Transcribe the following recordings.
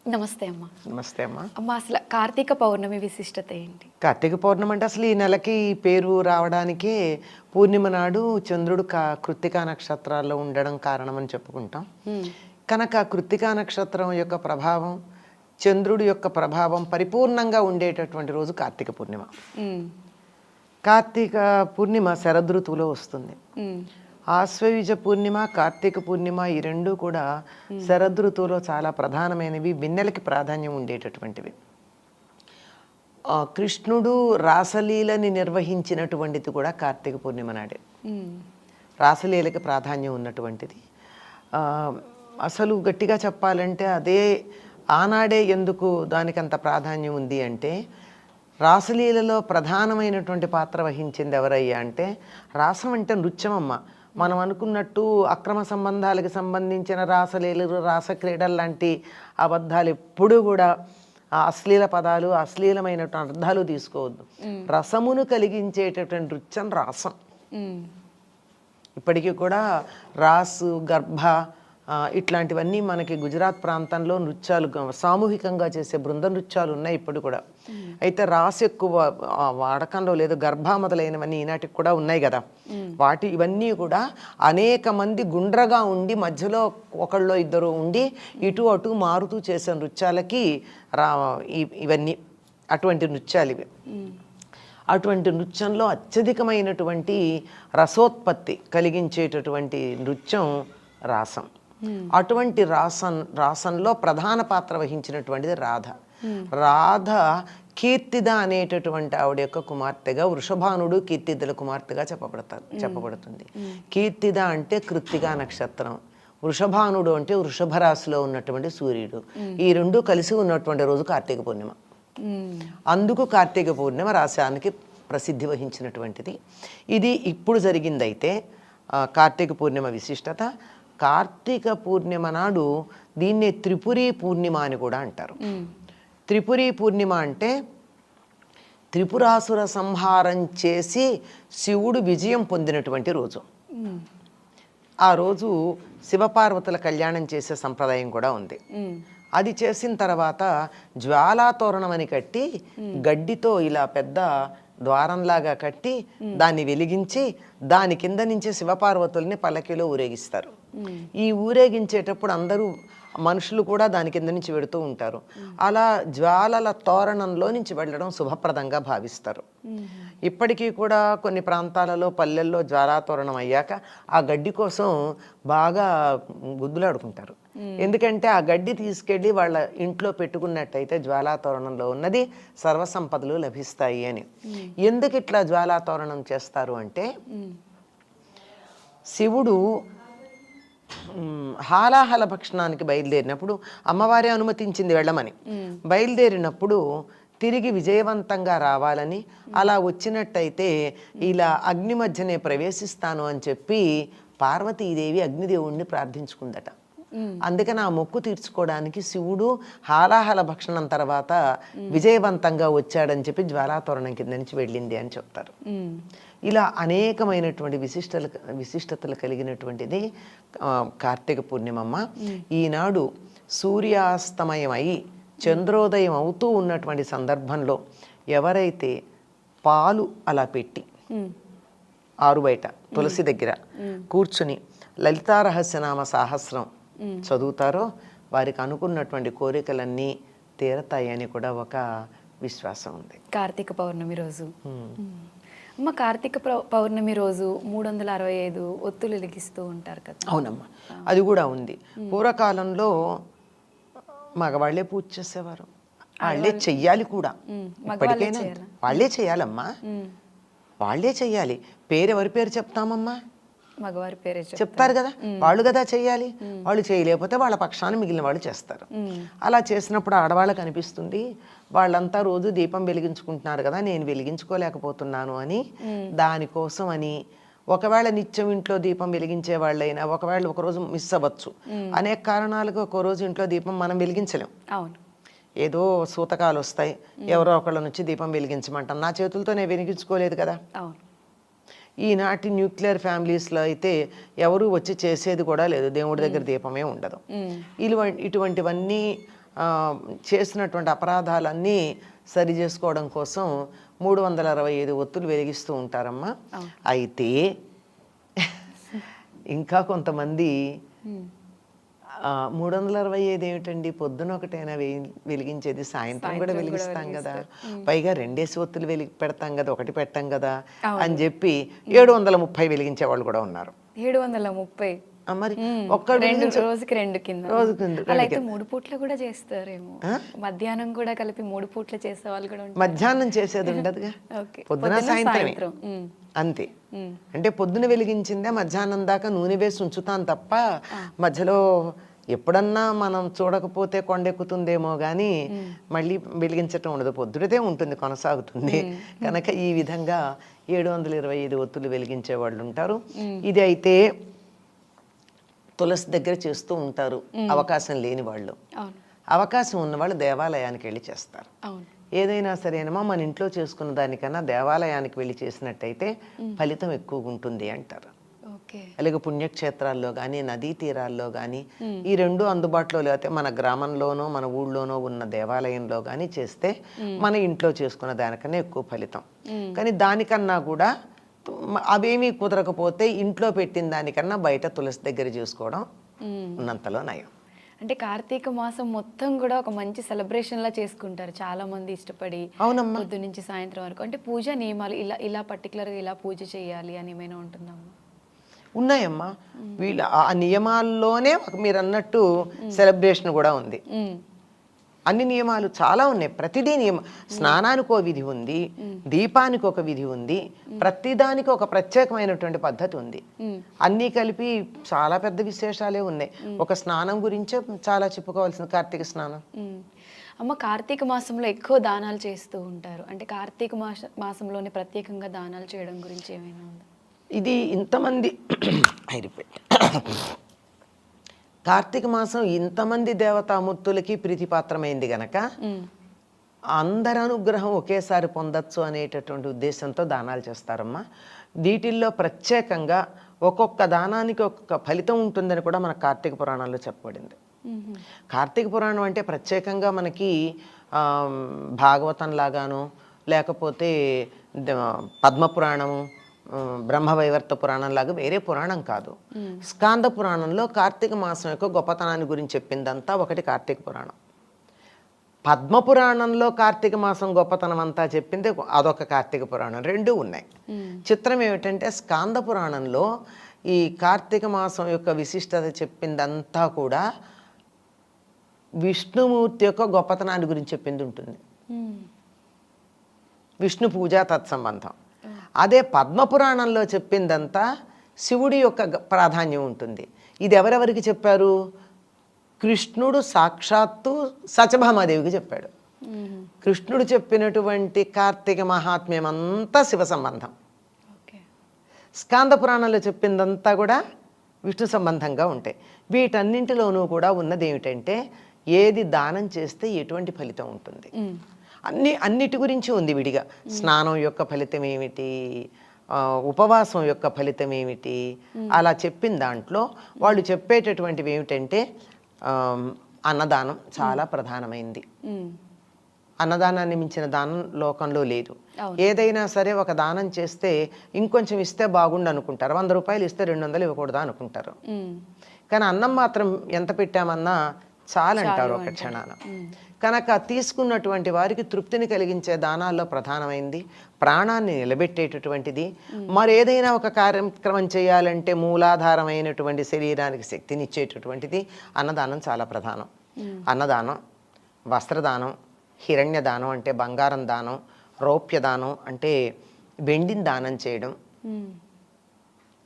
నమస్తే అమ్మ. నమస్తే అమ్మ. అమ్మ, అసలు కార్తీక పౌర్ణమి విశిష్టత ఏంటి? కార్తీక పౌర్ణమి అంటే అసలు ఈ నెలకి పేరు రావడానికి పూర్ణిమ నాడు చంద్రుడు కృత్తికా నక్షత్రాల్లో ఉండడం కారణమని చెప్పుకుంటాం. కనుక కృత్తికా నక్షత్రం యొక్క ప్రభావం, చంద్రుడి యొక్క ప్రభావం పరిపూర్ణంగా ఉండేటటువంటి రోజు కార్తీక పూర్ణిమ. కార్తీక పూర్ణిమ శరదృతువులో వస్తుంది. ఆశ్వయుజ పూర్ణిమ, కార్తీక పూర్ణిమ ఈ రెండు కూడా శరదృతువులో చాలా ప్రధానమైనవి, వెన్నెలకి ప్రాధాన్యం ఉండేటటువంటివి. కృష్ణుడు రాసలీలని నిర్వహించినటువంటిది కూడా కార్తీక పూర్ణిమ నాడే. రాసలీలకి ప్రాధాన్యం ఉన్నటువంటిది. అసలు గట్టిగా చెప్పాలంటే అదే ఆనాడే ఎందుకు దానికి అంత ప్రాధాన్యం ఉంది అంటే, రాసలీలలో ప్రధానమైనటువంటి పాత్ర వహించింది ఎవరయ్యా అంటే, రాసం అంటే నృత్యం అమ్మ. మనం అనుకున్నట్టు అక్రమ సంబంధాలకు సంబంధించిన రాసలీలలు, రాసక్రీడలు లాంటి అబద్ధాలు ఎప్పుడూ కూడా అశ్లీల పదాలు, అశ్లీలమైనటువంటి అర్థాలు తీసుకోవద్దు. రసమును కలిగించేటటువంటి నృత్యం రాసం. ఇప్పటికీ కూడా రాసు, గర్భ ఇట్లాంటివన్నీ మనకి గుజరాత్ ప్రాంతంలో నృత్యాలు, సామూహికంగా చేసే బృంద నృత్యాలు ఉన్నాయి ఇప్పుడు కూడా. అయితే రాసు ఎక్కువ వాడకంలో లేదు. గర్భ మొదలైనవన్నీ ఈనాటికి కూడా ఉన్నాయి కదా. ఇవన్నీ కూడా అనేక మంది గుండ్రగా ఉండి మధ్యలో ఒకళ్ళో ఇద్దరు ఉండి ఇటు అటు మారుతూ చేసే నృత్యాలకి ఇవన్నీ అటువంటి నృత్యాలు ఇవి. అటువంటి నృత్యంలో అత్యధికమైనటువంటి రసోత్పత్తి కలిగించేటటువంటి నృత్యం రాసం. అటువంటి రాసంలో ప్రధాన పాత్ర వహించినటువంటిది రాధ. రాధ కీర్తిద అనేటటువంటి ఆవిడ యొక్క కుమార్తెగా, వృషభానుడు కీర్తిదల కుమార్తెగా చెప్పబడుతుంది. కీర్తిద అంటే కృత్తికా నక్షత్రం, వృషభానుడు అంటే వృషభ రాశిలో ఉన్నటువంటి సూర్యుడు. ఈ రెండు కలిసి ఉన్నటువంటి రోజు కార్తీక పూర్ణిమ. అందుకు కార్తీక పూర్ణిమ రాశానికి ప్రసిద్ధి వహించినటువంటిది. ఇది ఇప్పుడు జరిగిందైతే కార్తీక పూర్ణిమ విశిష్టత. కార్తీక పూర్ణిమ నాడు దీన్ని త్రిపురీ పూర్ణిమ అని కూడా అంటారు. త్రిపురీ పూర్ణిమ అంటే త్రిపురాసుర సంహారం చేసి శివుడు విజయం పొందినటువంటి రోజు. ఆ రోజు శివపార్వతుల కళ్యాణం చేసే సంప్రదాయం కూడా ఉంది. అది చేసిన తర్వాత జ్వాలాతోరణం అని కట్టి, గడ్డితో ఇలా పెద్ద ద్వారంలాగా కట్టి దాన్ని వెలిగించి దాని కింద నుంచి శివపార్వతుల్ని పల్లకిలో ఊరేగిస్తారు. ఈ ఊరేగించేటప్పుడు అందరూ మనుషులు కూడా దాని కింద నుంచి వెడుతూ ఉంటారు. అలా జ్వాలల తోరణంలో నుంచి వెళ్ళడం శుభప్రదంగా భావిస్తారు. ఇప్పటికీ కూడా కొన్ని ప్రాంతాలలో, పల్లెల్లో జ్వాలాతోరణం అయ్యాక ఆ గడ్డి కోసం బాగా గుద్దులాడుకుంటారు. ఎందుకంటే ఆ గడ్డి తీసుకెళ్ళి వాళ్ళ ఇంట్లో పెట్టుకున్నట్టయితే జ్వాలాతోరణంలో ఉన్నది సర్వసంపదలు లభిస్తాయి అని. ఎందుకు ఇట్లా జ్వాలాతోరణం చేస్తారు అంటే, శివుడు హాలాహల భక్షణానికి బయలుదేరినప్పుడు అమ్మవారే అనుమతించింది వెళ్ళమని. బయలుదేరినప్పుడు తిరిగి విజయవంతంగా రావాలని, అలా వచ్చినట్టయితే ఇలా అగ్ని మధ్యనే ప్రవేశిస్తాను అని చెప్పి పార్వతీదేవి అగ్నిదేవుణ్ణి ప్రార్థించుకుందట. అందుకని ఆ మొక్కు తీర్చుకోవడానికి శివుడు హాలాహల భక్షణం తర్వాత విజయవంతంగా వచ్చాడని చెప్పి జ్వాలాతోరణం కింద నుంచి వెళ్ళింది అని చెప్తారు. ఇలా అనేకమైనటువంటి విశిష్టతలు కలిగినటువంటిది కార్తీక పూర్ణిమమ్మ. ఈనాడు సూర్యాస్తమయం అయి చంద్రోదయం అవుతూ ఉన్నటువంటి సందర్భంలో ఎవరైతే పాలు అలా పెట్టి ఆరు బయట తులసి దగ్గర కూర్చుని లలితారహస్యనామ సాహస్రం చదువుతారో వారికి అనుకున్నటువంటి కోరికలన్నీ తీరతాయని కూడా ఒక విశ్వాసం ఉంది. కార్తీక పౌర్ణమి రోజు అమ్మ, కార్తీక పౌర్ణమి రోజు 365 ఒత్తులు వెలిగిస్తూ ఉంటారు కదా. అవునమ్మా, అది కూడా ఉంది. పూర్వకాలంలో మగవాళ్లే పూజ చేసేవారు, వాళ్ళే చెయ్యాలి కూడా. ఇప్పటికైనా వాళ్ళే చెయ్యాలమ్మా, వాళ్ళే చెయ్యాలి. ఎవరి పేరు చెప్తామమ్మా? మగవారి పేరే చెప్తారు కదా, వాళ్ళు కదా చెయ్యాలి. వాళ్ళు చేయలేకపోతే వాళ్ళ పక్షాన్ని మిగిలిన వాళ్ళు చేస్తారు. అలా చేసినప్పుడు ఆడవాళ్ళకి అనిపిస్తుంది, వాళ్ళంతా రోజు దీపం వెలిగించుకుంటున్నారు కదా, నేను వెలిగించుకోలేకపోతున్నాను అని. దానికోసం అని ఒకవేళ నిత్యం ఇంట్లో దీపం వెలిగించే వాళ్ళైనా ఒకవేళ ఒకరోజు మిస్ అవ్వచ్చు. అనేక కారణాలకు ఒకరోజు ఇంట్లో దీపం మనం వెలిగించలేం. అవును, ఏదో సూతకాలు వస్తాయి, ఎవరో ఒకళ్ళ నుంచి దీపం వెలిగించమంటాం. నా చేతులతో నేను వెలిగించుకోలేదు కదా. ఈనాటి న్యూక్లియర్ ఫ్యామిలీస్లో అయితే ఎవరు వచ్చి చేసేది కూడా లేదు, దేవుడి దగ్గర దీపమే ఉండదు. ఇటువంటివన్నీ చేసినటువంటి అపరాధాలన్నీ సరి చేసుకోవడం కోసం 365 ఒత్తులు వెలిగిస్తూ ఉంటారమ్మా. అయితే ఇంకా కొంతమంది 365 ఏమిటండి, పొద్దున ఒకటైనా వెలిగించేది, సాయంత్రం కూడా వెలిగిస్తాం కదా, పైగా 2 ఒత్తులు పెడతాం కదా, ఒకటి పెట్టాం కదా అని చెప్పి 730 వెలిగించే వాళ్ళు కూడా ఉన్నారు. 730 మరి రోజుకి 2 కింద, అలా అయితే 3 పూట్ల కూడా చేస్తారేమో, మధ్యాహ్నం కూడా కలిపి 3 పూట్ల చేసే వాళ్ళు కూడా ఉంటారు. మధ్యాహ్నం చేసేది ఉండదుగా, పొద్దున సాయంత్రమే అంతే. అంటే పొద్దున వెలిగించిందే మధ్యాహ్నం దాకా నూనె వేసి ఉంచుతాం తప్ప మధ్యలో ఎప్పుడన్నా మనం చూడకపోతే కొండెక్కుతుందేమో కానీ మళ్ళీ వెలిగించటం ఉండదు, పొద్దుటే ఉంటుంది, కొనసాగుతుంది. కనుక ఈ విధంగా 725 ఒత్తులు వెలిగించే వాళ్ళు ఉంటారు. ఇది అయితే తులసి దగ్గర చేస్తూ ఉంటారు అవకాశం లేని వాళ్ళు. అవకాశం ఉన్న వాళ్ళు దేవాలయానికి వెళ్ళి చేస్తారు. ఏదైనా సరేనమ్మా మన ఇంట్లో చేసుకున్న దానికన్నా దేవాలయానికి వెళ్ళి చేసినట్టయితే ఫలితం ఎక్కువగా ఉంటుంది అంటారు. అలాగే పుణ్యక్షేత్రాల్లో కానీ నదీ తీరాల్లో కానీ ఈ రెండు అందుబాటులో లేకపోతే మన గ్రామంలోనో మన ఊళ్ళోనో ఉన్న దేవాలయంలో కానీ చేస్తే మన ఇంట్లో చేసుకున్న దానికన్నా ఎక్కువ ఫలితం. కానీ దానికన్నా కూడా అవేమీ కుదరకపోతే ఇంట్లో పెట్టిన దానికన్నా బయట తులసి దగ్గర చేసుకోవడం ఉన్నంతలో నయం. అంటే కార్తీక మాసం మొత్తం కూడా ఒక మంచి సెలబ్రేషన్ లా చేసుకుంటారు చాలా మంది ఇష్టపడి. అవునమ్మా, పొద్దు నుంచి సాయంత్రం వరకు. అంటే పూజ నియమాలు ఇలా పర్టికులర్గా ఇలా పూజ చేయాలి అని ఏమైనా ఉంటుందమ్మా? ఉన్నాయమ్మా, వీళ్ళ ఆ నియమాల్లోనే మీరు అన్నట్టు సెలబ్రేషన్ కూడా ఉంది. అన్ని నియమాలు చాలా ఉన్నాయి, ప్రతిదీ నియమం. స్నానానికి ఒక విధి ఉంది, దీపానికి ఒక విధి ఉంది, ప్రతిదానికి ఒక ప్రత్యేకమైనటువంటి పద్ధతి ఉంది. అన్నీ కలిపి చాలా పెద్ద విశేషాలే ఉన్నాయి. ఒక స్నానం గురించే చాలా చెప్పుకోవాల్సింది, కార్తీక స్నానం. అమ్మ, కార్తీక మాసంలో ఎక్కువ దానాలు చేస్తూ ఉంటారు. అంటే కార్తీక మాసంలోనే ప్రత్యేకంగా దానాలు చేయడం గురించి ఏమైనా ఉందా? ఇది ఇంతమంది కార్తీక మాసం ఇంతమంది దేవతామూర్తులకి ప్రీతిపాత్రమైంది గనక అందరి అనుగ్రహం ఒకేసారి పొందొచ్చు అనేటటువంటి ఉద్దేశంతో దానాలు చేస్తారమ్మా. వీటిల్లో ప్రత్యేకంగా ఒక్కొక్క దానానికి ఒక్కొక్క ఫలితం ఉంటుందని కూడా మన కార్తీక పురాణంలో చెప్పబడింది. కార్తీక పురాణం అంటే ప్రత్యేకంగా మనకి భాగవతం లాగాను, లేకపోతే పద్మపురాణము, బ్రహ్మవైవర్త పురాణం లాగా వేరే పురాణం కాదు. స్కాంద పురాణంలో కార్తీక మాసం యొక్క గొప్పతనాన్ని గురించి చెప్పిందంతా ఒకటి కార్తీక పురాణం. పద్మపురాణంలో కార్తీక మాసం గొప్పతనం అంతా చెప్పింది అదొక కార్తీక పురాణం, రెండూ ఉన్నాయి. చిత్రం ఏమిటంటే స్కాంద పురాణంలో ఈ కార్తీక మాసం యొక్క విశిష్టత చెప్పిందంతా కూడా విష్ణుమూర్తి యొక్క గొప్పతనాన్ని గురించి చెప్పింది ఉంటుంది, విష్ణు పూజ తత్సంబంధం. అదే పద్మపురాణంలో చెప్పిందంతా శివుడి యొక్క ప్రాధాన్యం ఉంటుంది. ఇది ఎవరెవరికి చెప్పారు? కృష్ణుడు సాక్షాత్తు సత్యభామాదేవికి చెప్పాడు. కృష్ణుడు చెప్పినటువంటి కార్తీక మహాత్మ్యం అంతా శివ సంబంధం. స్కాంద పురాణంలో చెప్పిందంతా కూడా విష్ణు సంబంధంగా ఉంటాయి. వీటన్నింటిలోనూ కూడా ఉన్నది ఏమిటంటే ఏది దానం చేస్తే ఎటువంటి ఫలితం ఉంటుంది అన్నిటి గురించి ఉంది విడిగా. స్నానం యొక్క ఫలితం ఏమిటి, ఉపవాసం యొక్క ఫలితం ఏమిటి, అలా చెప్పిన దాంట్లో వాళ్ళు చెప్పేటటువంటివి ఏమిటంటే అన్నదానం చాలా ప్రధానమైంది. అన్నదానాన్ని మించిన దానం లోకంలో లేదు. ఏదైనా సరే ఒక దానం చేస్తే ఇంకొంచెం ఇస్తే బాగుండు అనుకుంటారు, 100 రూపాయలు ఇస్తే 200 ఇవ్వకూడదా అనుకుంటారు. కానీ అన్నం మాత్రం ఎంత పెట్టామన్నా చాలంటారు ఒక క్షణాన. కనుక తీసుకున్నటువంటి వారికి తృప్తిని కలిగించే దానాల్లో ప్రధానమైంది, ప్రాణాన్ని నిలబెట్టేటటువంటిది. మరేదైనా ఒక కార్యక్రమం చేయాలంటే మూలాధారమైనటువంటి శరీరానికి శక్తినిచ్చేటటువంటిది అన్నదానం చాలా ప్రధానం. అన్నదానం, వస్త్రదానం, హిరణ్యదానం అంటే బంగారం దానం, రౌప్యదానం అంటే వెండిని దానం చేయడం.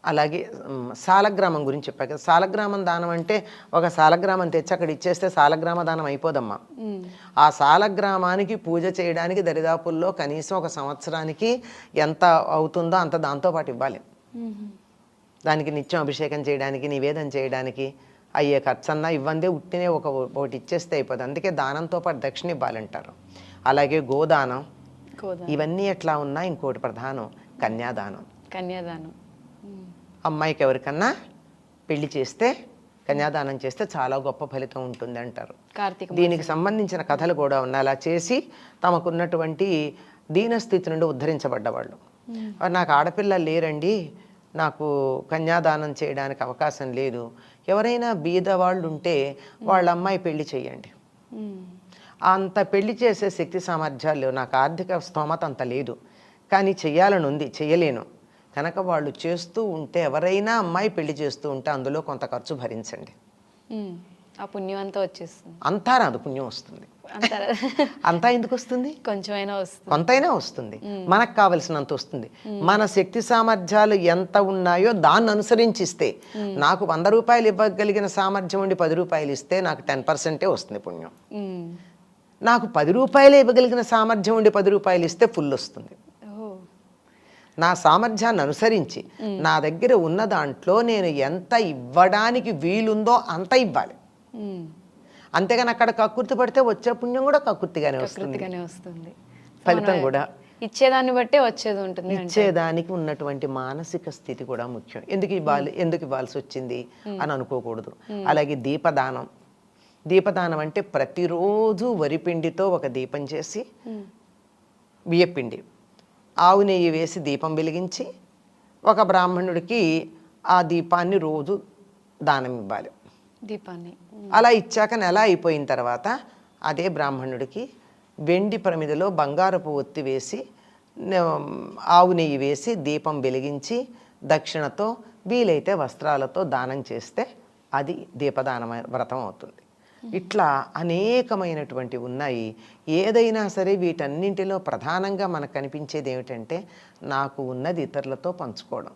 అలాగే సాలగ్రామం గురించి చెప్పాక, సాలగ్రామం దానం అంటే ఒక సాలగ్రామం తెచ్చి అక్కడ ఇచ్చేస్తే సాలగ్రామ దానం అయిపోదమ్మా. ఆ సాలగ్రామానికి పూజ చేయడానికి దరిదాపుల్లో కనీసం ఒక సంవత్సరానికి ఎంత అవుతుందో అంత దాంతో పాటు ఇవ్వాలి. దానికి నిత్యం అభిషేకం చేయడానికి, నివేదన చేయడానికి అయ్యే ఖర్చన్నా ఇవ్వందే ఉట్టినే ఒకటి ఇచ్చేస్తే అయిపోతుంది. అందుకే దానంతో పాటు దక్షిణ ఇవ్వాలంటారు. అలాగే గోదానం, ఇవన్నీ ఎట్లా ఉన్నా ఇంకోటి ప్రధానం కన్యాదానం. కన్యాదానం. ఉమ్. అమ్మాయికి ఎవరికన్నా పెళ్లి చేస్తే కన్యాదానం చేస్తే చాలా గొప్ప ఫలితం ఉంటుంది అంటారు. కార్తీక దీనికి సంబంధించిన కథలు కూడా ఉన్నాయి. అలా చేసి తమకున్నటువంటి దీనస్థితి నుండి ఉద్ధరించబడ్డవాళ్ళు. నాకు ఆడపిల్లలు లేరండి, నాకు కన్యాదానం చేయడానికి అవకాశం లేదు, ఎవరైనా బీద వాళ్ళు ఉంటే వాళ్ళ అమ్మాయి పెళ్లి చేయండి. ఉమ్. అంత పెళ్లి చేసే శక్తి సామర్థ్యాలు లేవు, నాకు ఆర్థిక స్తోమత అంత లేదు, కానీ చెయ్యాలని ఉంది, చెయ్యలేను కనుక వాళ్ళు చేస్తూ ఉంటే, ఎవరైనా అమ్మాయి పెళ్లి చేస్తూ ఉంటే అందులో కొంత ఖర్చు భరించండి. ఉమ్. ఆ పుణ్యం అంతా వచ్చేస్తుంది. అంతా రాదు, పుణ్యం వస్తుంది. అంటారా? అంతా ఎందుకు వస్తుంది? కొంచెమైనా వస్తుంది. కొంతైనా వస్తుంది, మనకు కావలసినంత వస్తుంది. మన శక్తి సామర్థ్యాలు ఎంత ఉన్నాయో దాన్ని అనుసరించిస్తే, నాకు 100 రూపాయలు ఇవ్వగలిగిన సామర్థ్యం ఉండి 10 రూపాయలు ఇస్తే నాకు 10% వస్తుంది పుణ్యం. ఉమ్. నాకు 10 రూపాయలు ఇవ్వగలిగిన సామర్థ్యం ఉండి 10 రూపాయలు ఇస్తే ఫుల్ వస్తుంది. ఓ. నా సామర్థ్యాన్ని అనుసరించి నా దగ్గర ఉన్న దాంట్లో నేను ఎంత ఇవ్వడానికి వీలుందో అంత ఇవ్వాలి. ఉమ్. అంతేగాని అక్కడ కక్కుర్తి పడితే వచ్చే పుణ్యం కూడా కక్కుర్తిగానే వస్తుంది, ప్రకృతిగానే వస్తుంది. ఫలితం కూడా. ఇచ్చేదాన్ని బట్టే వచ్చేది ఉంటుంది. ఇచ్చేదానికి ఉన్నటువంటి మానసిక స్థితి కూడా ముఖ్యం. ఎందుకు ఇవ్వాల్సి వచ్చింది అని అనుకోకూడదు. అలాగే దీపదానం. దీపదానం అంటే ప్రతిరోజు వరిపిండితో ఒక దీపం చేసి, బియ్యపిండి ఆవు నెయ్యి వేసి దీపం వెలిగించి ఒక బ్రాహ్మణుడికి ఆ దీపాన్ని రోజు దానం ఇవ్వాలి. దీపాన్ని అలా ఇచ్చాక నెల అయిపోయిన తర్వాత అదే బ్రాహ్మణుడికి వెండి ప్రమిదలో బంగారపు ఒత్తి వేసి, ఆవు నెయ్యి వేసి దీపం వెలిగించి దక్షిణతో వీలైతే వస్త్రాలతో దానం చేస్తే అది దీపదాన వ్రతం అవుతుంది. ఇట్లా అనేకమైనటువంటివి ఉన్నాయి. ఏదైనా సరే వీటన్నింటిలో ప్రధానంగా మనకు కనిపించేది ఏమిటంటే, నాకు ఉన్నది ఇతరులతో పంచుకోవడం.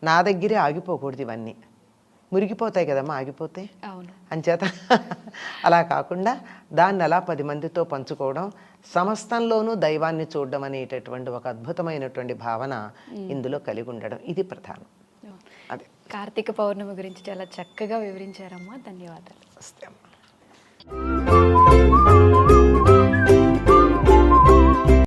నా దగ్గరే ఆగిపోకూడదు, ఇవన్నీ మురిగిపోతాయి కదమ్మా ఆగిపోతే. అంచేత అలా కాకుండా దాన్ని అలా 10 మందితో పంచుకోవడం, సమస్తంలోనూ దైవాన్ని చూడడం అనేటటువంటి ఒక అద్భుతమైనటువంటి భావన ఇందులో కలిగి ఉండడం, ఇది ప్రధానం. అదే కార్తీక పౌర్ణమి గురించి చాలా చక్కగా వివరించారమ్మా. ధన్యవాదాలు. వస్తే అమ్మా.